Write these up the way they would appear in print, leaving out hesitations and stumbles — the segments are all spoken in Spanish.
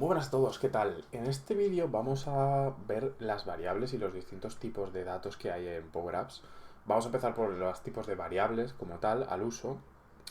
Muy buenas a todos, ¿qué tal? En este vídeo vamos a ver las variables y los distintos tipos de datos que hay en Power Apps. Vamos a empezar por los tipos de variables como tal, al uso.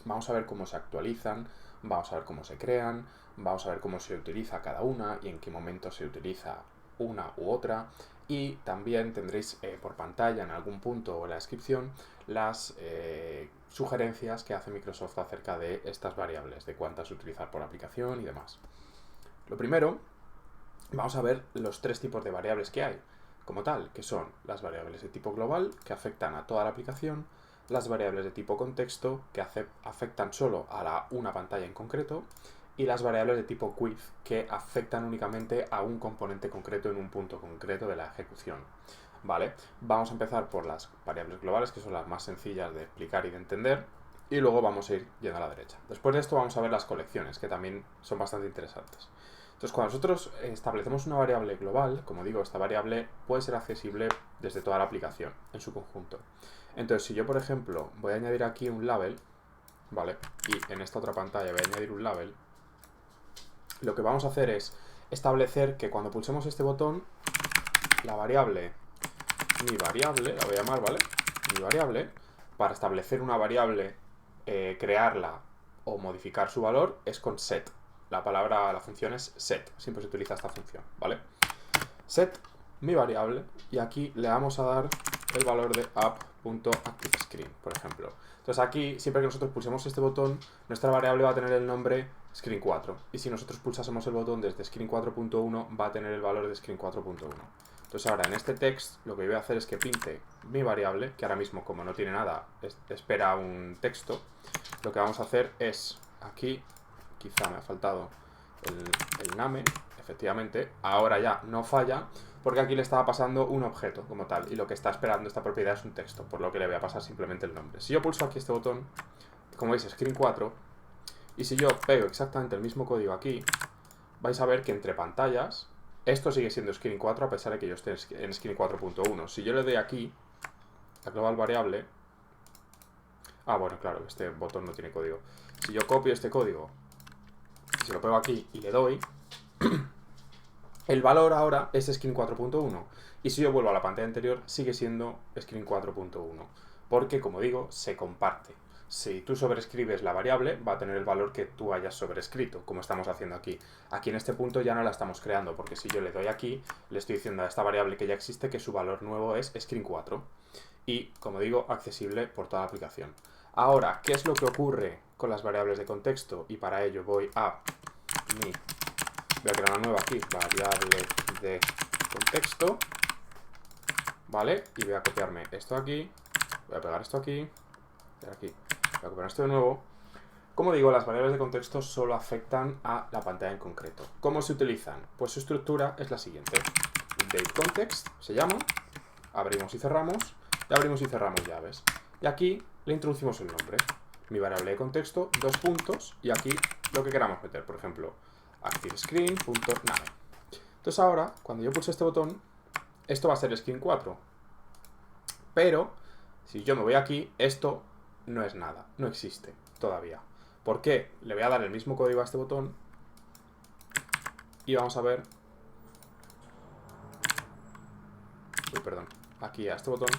Vamos a ver cómo se actualizan, vamos a ver cómo se crean, vamos a ver cómo se utiliza cada una y en qué momento se utiliza una u otra. Y también tendréis por pantalla en algún punto o en la descripción las sugerencias que hace Microsoft acerca de estas variables, de cuántas utilizar por aplicación y demás. Lo primero, vamos a ver los tres tipos de variables que hay, como tal, que son las variables de tipo global, que afectan a toda la aplicación, las variables de tipo contexto, que afectan solo a una pantalla en concreto, y las variables de tipo quiz, que afectan únicamente a un componente concreto en un punto concreto de la ejecución. Vale, vamos a empezar por las variables globales, que son las más sencillas de explicar y de entender, y luego vamos a ir yendo a la derecha. Después de esto vamos a ver las colecciones, que también son bastante interesantes. Entonces, cuando nosotros establecemos una variable global, como digo, esta variable puede ser accesible desde toda la aplicación en su conjunto. Entonces, si yo, por ejemplo, voy a añadir aquí un label, ¿vale? Y en esta otra pantalla voy a añadir un label, lo que vamos a hacer es establecer que cuando pulsemos este botón, la variable, mi variable, la voy a llamar, ¿vale? Mi variable, para establecer una variable, crearla o modificar su valor, es con set. La función es set, siempre se utiliza esta función, ¿vale? Set mi variable y aquí le vamos a dar el valor de app.activeScreen, por ejemplo. Entonces aquí, siempre que nosotros pulsemos este botón, nuestra variable va a tener el nombre screen4 y si nosotros pulsásemos el botón desde screen4.1 va a tener el valor de screen4.1. Entonces ahora en este text lo que voy a hacer es que pinte mi variable, que ahora mismo como no tiene nada, espera un texto. Lo que vamos a hacer es, aquí, quizá me ha faltado el name, efectivamente, ahora ya no falla, porque aquí le estaba pasando un objeto como tal, y lo que está esperando esta propiedad es un texto, por lo que le voy a pasar simplemente el nombre. Si yo pulso aquí este botón, como veis, screen4, y si yo pego exactamente el mismo código aquí, vais a ver que entre pantallas, esto sigue siendo screen4 a pesar de que yo esté en screen4.1. Si yo le doy aquí, la global variable, bueno, claro, este botón no tiene código. Si yo copio este código, si lo pego aquí y le doy, el valor ahora es screen4.1 y si yo vuelvo a la pantalla anterior sigue siendo screen4.1 porque, como digo, se comparte. Si tú sobrescribes la variable va a tener el valor que tú hayas sobrescrito, como estamos haciendo aquí. Aquí en este punto ya no la estamos creando porque si yo le doy aquí le estoy diciendo a esta variable que ya existe que su valor nuevo es screen4 y, como digo, accesible por toda la aplicación. Ahora, ¿qué es lo que ocurre con las variables de contexto? Y para ello voy a mi voy a crear una nueva aquí, variable de contexto, ¿vale? Y voy a copiarme esto aquí, voy a pegar esto aquí, voy a copiar esto de nuevo. Como digo, las variables de contexto solo afectan a la pantalla en concreto. ¿Cómo se utilizan? Pues su estructura es la siguiente. DateContext se llama, abrimos y cerramos llaves. Y aquí le introducimos el nombre. Mi variable de contexto, dos puntos, y aquí lo que queramos meter, por ejemplo, ActiveScreen.name. Entonces ahora, cuando yo pulse este botón, esto va a ser screen4. Pero, si yo me voy aquí, esto no es nada, no existe todavía. ¿Por qué? Le voy a dar el mismo código a este botón y vamos a ver... perdón. Aquí a este botón,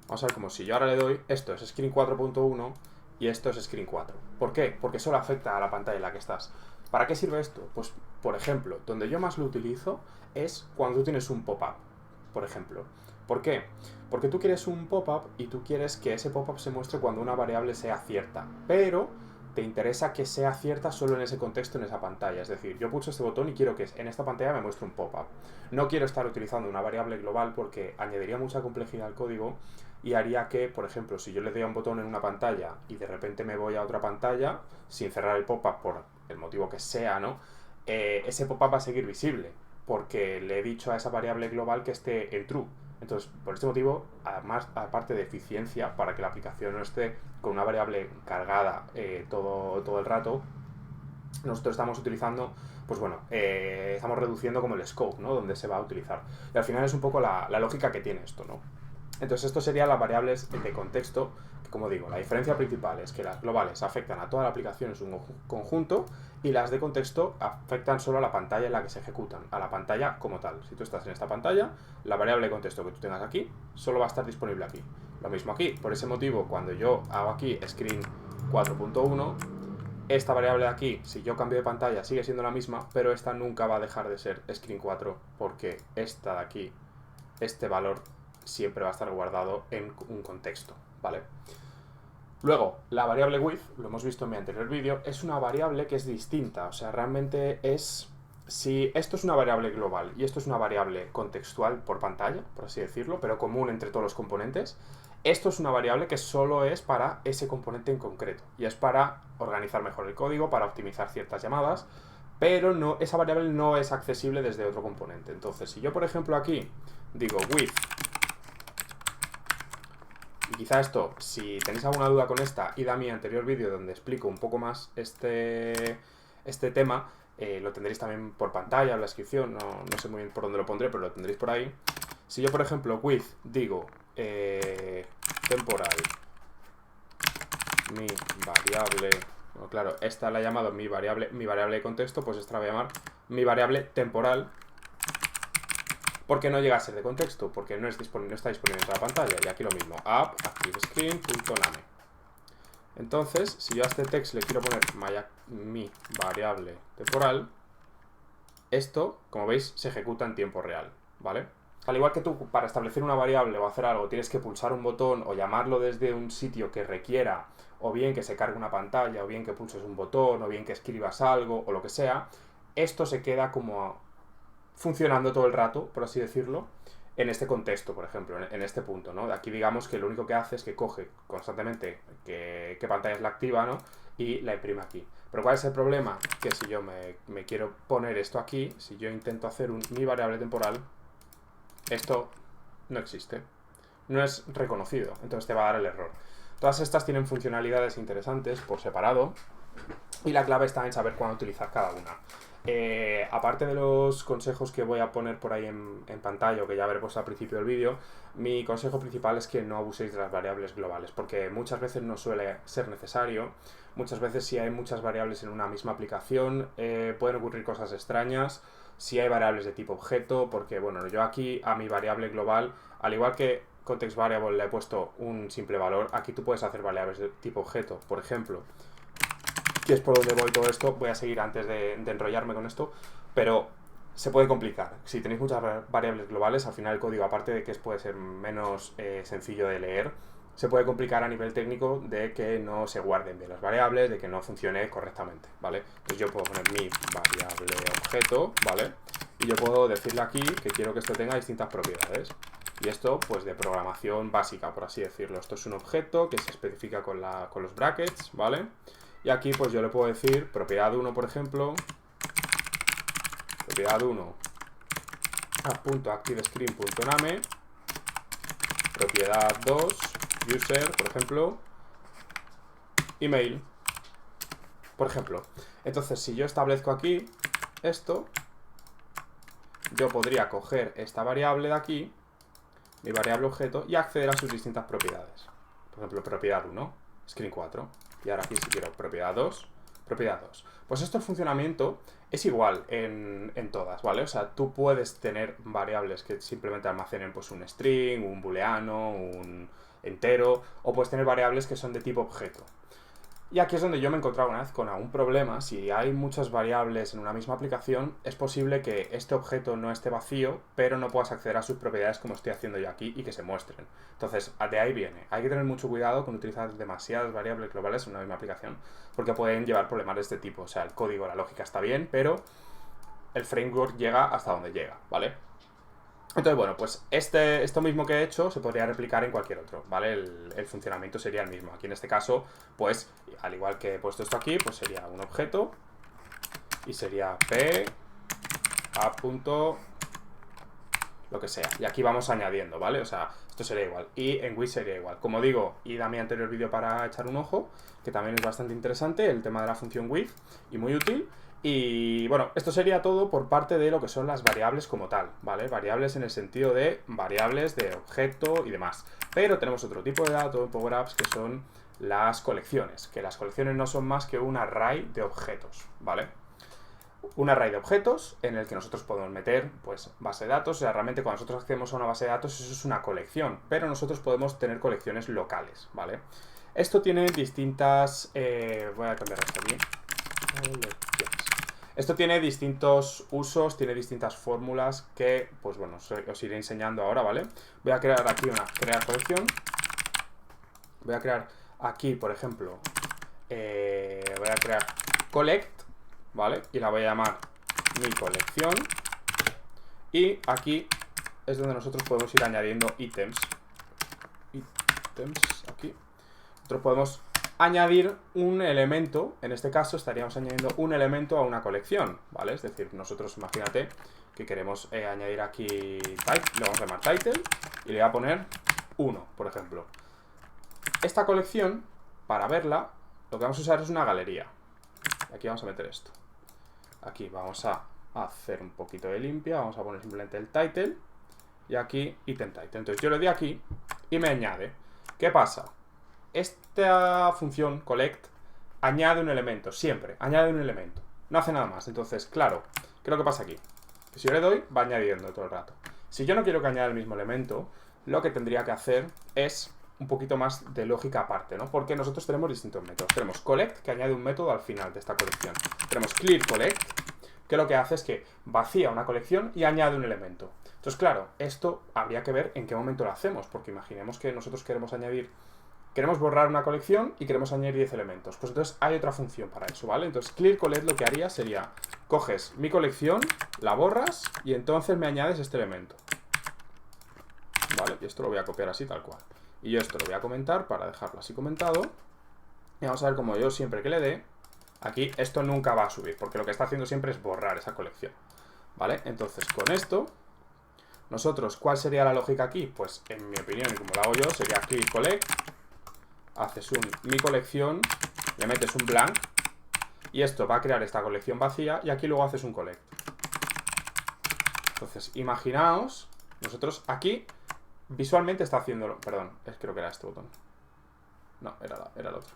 vamos a ver como si yo ahora le doy, esto es screen4.1 y esto es screen4. ¿Por qué? Porque solo afecta a la pantalla en la que estás. ¿Para qué sirve esto? Pues, por ejemplo, donde yo más lo utilizo es cuando tú tienes un pop-up, por ejemplo. ¿Por qué? Porque tú quieres un pop-up y tú quieres que ese pop-up se muestre cuando una variable sea cierta, pero te interesa que sea cierta solo en ese contexto, en esa pantalla. Es decir, yo pulso este botón y quiero que en esta pantalla me muestre un pop-up. No quiero estar utilizando una variable global porque añadiría mucha complejidad al código y haría que, por ejemplo, si yo le doy a un botón en una pantalla y de repente me voy a otra pantalla, sin cerrar el pop-up por el motivo que sea, ¿no? Ese pop-up va a seguir visible porque le he dicho a esa variable global que esté en true. Entonces, por este motivo, además, aparte de eficiencia, para que la aplicación no esté con una variable cargada todo el rato, nosotros estamos utilizando, pues bueno, estamos reduciendo como el scope, ¿no? Donde se va a utilizar. Y al final es un poco la lógica que tiene esto, ¿no? Entonces esto serían las variables de contexto, que como digo, la diferencia principal es que las globales afectan a toda la aplicación en su conjunto y las de contexto afectan solo a la pantalla en la que se ejecutan, a la pantalla como tal. Si tú estás en esta pantalla, la variable de contexto que tú tengas aquí solo va a estar disponible aquí. Lo mismo aquí, por ese motivo, cuando yo hago aquí screen 4.1, esta variable de aquí, si yo cambio de pantalla, sigue siendo la misma, pero esta nunca va a dejar de ser screen 4 porque esta de aquí, este valor siempre va a estar guardado en un contexto, ¿vale? Luego, la variable width, lo hemos visto en mi anterior vídeo, es una variable que es distinta, o sea, realmente es... Si esto es una variable global y esto es una variable contextual por pantalla, por así decirlo, pero común entre todos los componentes, esto es una variable que solo es para ese componente en concreto y es para organizar mejor el código, para optimizar ciertas llamadas, pero no, esa variable no es accesible desde otro componente. Entonces, si yo, por ejemplo, aquí digo width, y quizá esto, si tenéis alguna duda con esta, id a mi anterior vídeo donde explico un poco más este tema, lo tendréis también por pantalla, en la descripción, no sé muy bien por dónde lo pondré, pero lo tendréis por ahí. Si yo, por ejemplo, width digo temporal, mi variable, bueno, claro, esta la he llamado mi variable de contexto, pues esta la voy a llamar mi variable temporal, porque no llega a ser de contexto, porque no está disponible en toda la pantalla. Y aquí lo mismo, app activescreen.name. Entonces, si yo a este text le quiero poner mi variable temporal, esto, como veis, se ejecuta en tiempo real, ¿vale? Al igual que tú, para establecer una variable o hacer algo, tienes que pulsar un botón o llamarlo desde un sitio que requiera, o bien que se cargue una pantalla, o bien que pulses un botón, o bien que escribas algo, o lo que sea, esto se queda como funcionando todo el rato, por así decirlo, en este contexto, por ejemplo, en este punto, ¿no? Aquí digamos que lo único que hace es que coge constantemente qué pantalla es la activa, ¿no? Y la imprime aquí. Pero ¿cuál es el problema? Que si yo me quiero poner esto aquí, si yo intento hacer mi variable temporal, esto no existe. No es reconocido, entonces te va a dar el error. Todas estas tienen funcionalidades interesantes por separado y la clave está en saber cuándo utilizar cada una. Aparte de los consejos que voy a poner por ahí en pantalla o que ya habré puesto al principio del vídeo, mi consejo principal es que no abuséis de las variables globales, porque muchas veces no suele ser necesario. Muchas veces si hay muchas variables en una misma aplicación pueden ocurrir cosas extrañas. Si hay variables de tipo objeto, porque bueno, yo aquí a mi variable global, al igual que context variable le he puesto un simple valor, aquí tú puedes hacer variables de tipo objeto, por ejemplo, que es por donde voy todo esto. Voy a seguir antes de enrollarme con esto, pero se puede complicar. Si tenéis muchas variables globales, al final el código, aparte de que puede ser menos sencillo de leer, se puede complicar a nivel técnico de que no se guarden bien las variables, de que no funcione correctamente, ¿vale? Entonces yo puedo poner mi variable objeto, ¿vale? Y yo puedo decirle aquí que quiero que esto tenga distintas propiedades. Y esto, pues de programación básica, por así decirlo. Esto es un objeto que se especifica con los brackets, ¿vale? Y aquí pues yo le puedo decir propiedad 1, por ejemplo, propiedad 1 .activescreen.name, propiedad 2 user, por ejemplo, email, por ejemplo. Entonces, si yo establezco aquí esto, yo podría coger esta variable de aquí, mi variable objeto, y acceder a sus distintas propiedades. Por ejemplo, propiedad 1, screen 4. Y ahora aquí si quiero propiedad 2, propiedad 2. Pues esto el funcionamiento es igual en todas, ¿vale? O sea, tú puedes tener variables que simplemente almacenen pues un string, un booleano, un entero, o puedes tener variables que son de tipo objeto. Y aquí es donde yo me he encontrado una vez con algún problema. Si hay muchas variables en una misma aplicación, es posible que este objeto no esté vacío, pero no puedas acceder a sus propiedades como estoy haciendo yo aquí y que se muestren. Entonces, de ahí viene. Hay que tener mucho cuidado con utilizar demasiadas variables globales en una misma aplicación, porque pueden llevar problemas de este tipo. O sea, el código, la lógica está bien, pero el framework llega hasta donde llega, ¿vale? Entonces, bueno, pues esto mismo que he hecho se podría replicar en cualquier otro, ¿vale? El funcionamiento sería el mismo. Aquí en este caso, pues, al igual que he puesto esto aquí, pues sería un objeto y sería p a punto lo que sea. Y aquí vamos añadiendo, ¿vale? O sea, esto sería igual. Y en Wix sería igual. Como digo, id a mi anterior vídeo para echar un ojo, que también es bastante interesante, el tema de la función with y muy útil. Y bueno, esto sería todo por parte de lo que son las variables como tal, ¿vale? Variables en el sentido de variables de objeto y demás. Pero tenemos otro tipo de datos en Power Apps que son las colecciones, que las colecciones no son más que un array de objetos, ¿vale? Un array de objetos en el que nosotros podemos meter, pues, base de datos. O sea, realmente cuando nosotros accedemos a una base de datos, eso es una colección, pero nosotros podemos tener colecciones locales, ¿vale? Esto tiene distintas... voy a cambiar esto aquí. Esto tiene distintos usos, tiene distintas fórmulas que, pues bueno, os iré enseñando ahora, ¿vale? Voy a crear aquí crear colección. Voy a crear aquí, por ejemplo, voy a crear collect, ¿vale? Y la voy a llamar mi colección. Y aquí es donde nosotros podemos ir añadiendo ítems. Ítems, aquí. Nosotros podemos añadir un elemento, en este caso estaríamos añadiendo un elemento a una colección, ¿vale? Es decir, nosotros imagínate que queremos añadir aquí type, le vamos a llamar title y le voy a poner 1, por ejemplo. Esta colección, para verla, lo que vamos a usar es una galería. Aquí vamos a meter esto. Aquí vamos a hacer un poquito de limpia, vamos a poner simplemente el title y aquí item title. Entonces yo le doy aquí y me añade. ¿Qué pasa? Esta función collect añade un elemento, siempre, añade un elemento. No hace nada más. Entonces, claro, ¿qué es lo que pasa aquí? Que si yo le doy, va añadiendo todo el rato. Si yo no quiero que añada el mismo elemento, lo que tendría que hacer es un poquito más de lógica aparte, ¿no? Porque nosotros tenemos distintos métodos. Tenemos collect, que añade un método al final de esta colección. Tenemos clear collect, que lo que hace es que vacía una colección y añade un elemento. Entonces, claro, esto habría que ver en qué momento lo hacemos, porque imaginemos que nosotros queremos borrar una colección y queremos añadir 10 elementos. Pues entonces hay otra función para eso, ¿vale? Entonces clear collect lo que haría sería, coges mi colección, la borras y entonces me añades este elemento. ¿Vale? Y esto lo voy a copiar así tal cual. Y yo esto lo voy a comentar para dejarlo así comentado. Y vamos a ver cómo yo siempre que le dé, aquí esto nunca va a subir, porque lo que está haciendo siempre es borrar esa colección. ¿Vale? Entonces con esto, nosotros, ¿cuál sería la lógica aquí? Pues en mi opinión, y como lo hago yo, sería clear collect. Haces un mi colección, le metes un blank y esto va a crear esta colección vacía y aquí luego haces un collect. Entonces, imaginaos, nosotros aquí visualmente está haciéndolo, perdón, creo que era este botón. No, era el otro.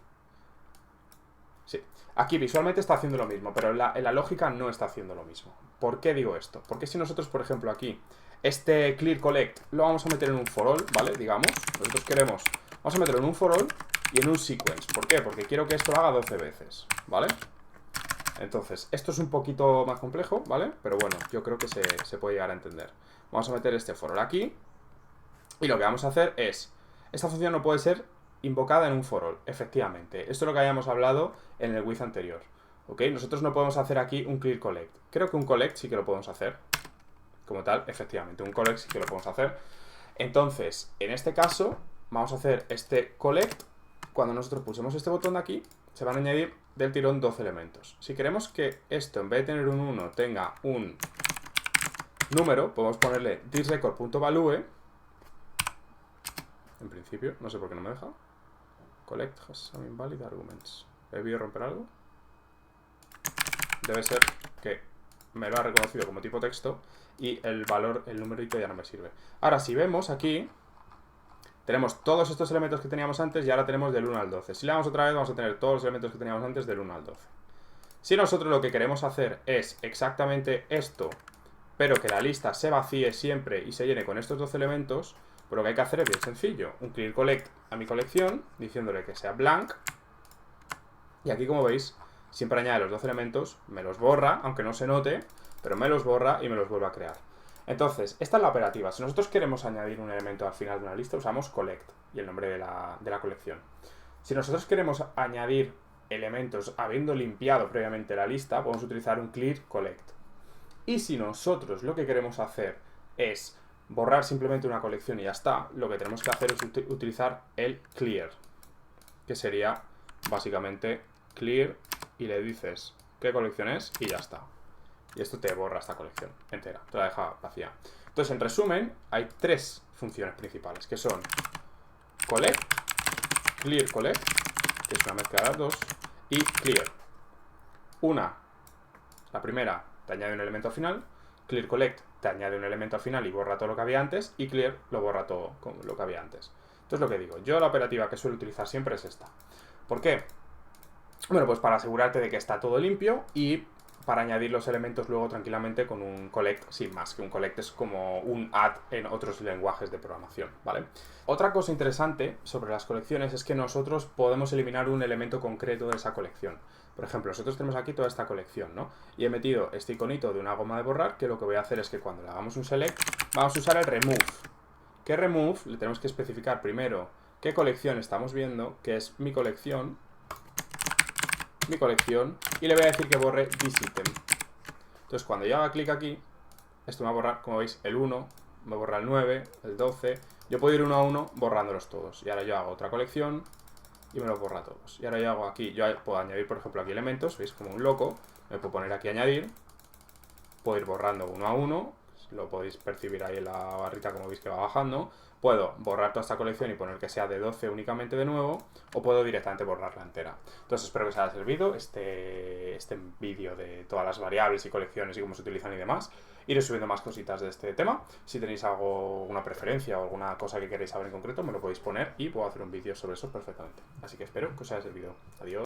Sí, aquí visualmente está haciendo lo mismo, pero en la lógica no está haciendo lo mismo. ¿Por qué digo esto? Porque si nosotros, por ejemplo, aquí, este clear collect lo vamos a meter en un for all, ¿vale? Digamos, nosotros queremos... Vamos a meterlo en un for all y en un sequence. ¿Por qué? Porque quiero que esto lo haga 12 veces, ¿vale? Entonces, esto es un poquito más complejo, ¿vale? Pero bueno, yo creo que se puede llegar a entender. Vamos a meter este for all aquí. Y lo que vamos a hacer es... Esta función no puede ser invocada en un for all, efectivamente. Esto es lo que habíamos hablado en el with anterior, ¿ok? Nosotros no podemos hacer aquí un clear collect. Creo que un collect sí que lo podemos hacer. Como tal, efectivamente, un collect sí que lo podemos hacer. Entonces, en este caso... Vamos a hacer este collect. Cuando nosotros pulsemos este botón de aquí, se van a añadir del tirón 12 elementos. Si queremos que esto, en vez de tener un 1, tenga un número, podemos ponerle thisRecord.value. En principio, no sé por qué no me deja. Collect has some invalid arguments. ¿He debido romper algo? Debe ser que me lo ha reconocido como tipo texto y el valor, el numerito ya no me sirve. Ahora, si vemos aquí... Tenemos todos estos elementos que teníamos antes y ahora tenemos del 1 al 12. Si le damos otra vez, vamos a tener todos los elementos que teníamos antes del 1 al 12. Si nosotros lo que queremos hacer es exactamente esto, pero que la lista se vacíe siempre y se llene con estos 12 elementos, pues lo que hay que hacer es bien sencillo. Un clear collect a mi colección, diciéndole que sea blank. Y aquí, como veis, siempre añade los 12 elementos, me los borra, aunque no se note, pero me los borra y me los vuelve a crear. Entonces, esta es la operativa. Si nosotros queremos añadir un elemento al final de una lista, usamos collect y el nombre de la colección. Si nosotros queremos añadir elementos habiendo limpiado previamente la lista, podemos utilizar un clear collect. Y si nosotros lo que queremos hacer es borrar simplemente una colección y ya está, lo que tenemos que hacer es utilizar el clear, que sería básicamente clear y le dices qué colección es y ya está. Y esto te borra esta colección entera, te la deja vacía. Entonces, en resumen, hay tres funciones principales, que son collect, clear collect, que es una mezcla de las dos, y clear. Una La primera te añade un elemento al final, clear collect te añade un elemento al final y borra todo lo que había antes, y clear lo borra todo lo que había antes. Entonces lo que digo, yo la operativa que suelo utilizar siempre es esta. ¿Por qué? Bueno, pues para asegurarte de que está todo limpio y para añadir los elementos luego tranquilamente con un collect sin más, que un collect es como un add en otros lenguajes de programación, ¿vale? Otra cosa interesante sobre las colecciones es que nosotros podemos eliminar un elemento concreto de esa colección. Por ejemplo, nosotros tenemos aquí toda esta colección, ¿no? Y he metido este iconito de una goma de borrar, que lo que voy a hacer es que cuando le hagamos un select, vamos a usar el remove. ¿Qué remove? Le tenemos que especificar primero qué colección estamos viendo, que es mi colección, y le voy a decir que borre thisItem. Entonces cuando yo haga clic aquí, esto me va a borrar, como veis, el 1, me borra el 9, el 12, yo puedo ir uno a uno borrándolos todos, y ahora yo hago otra colección y me los borra todos, y ahora yo hago aquí, yo puedo añadir por ejemplo aquí elementos, veis como un loco, me puedo poner aquí añadir, puedo ir borrando uno a uno, lo podéis percibir ahí en la barrita como veis que va bajando. Puedo borrar toda esta colección y poner que sea de 12 únicamente de nuevo, o puedo directamente borrarla entera. Entonces espero que os haya servido este vídeo de todas las variables y colecciones y cómo se utilizan y demás. Iré subiendo más cositas de este tema. Si tenéis alguna preferencia o alguna cosa que queréis saber en concreto, me lo podéis poner y puedo hacer un vídeo sobre eso perfectamente. Así que espero que os haya servido. Adiós.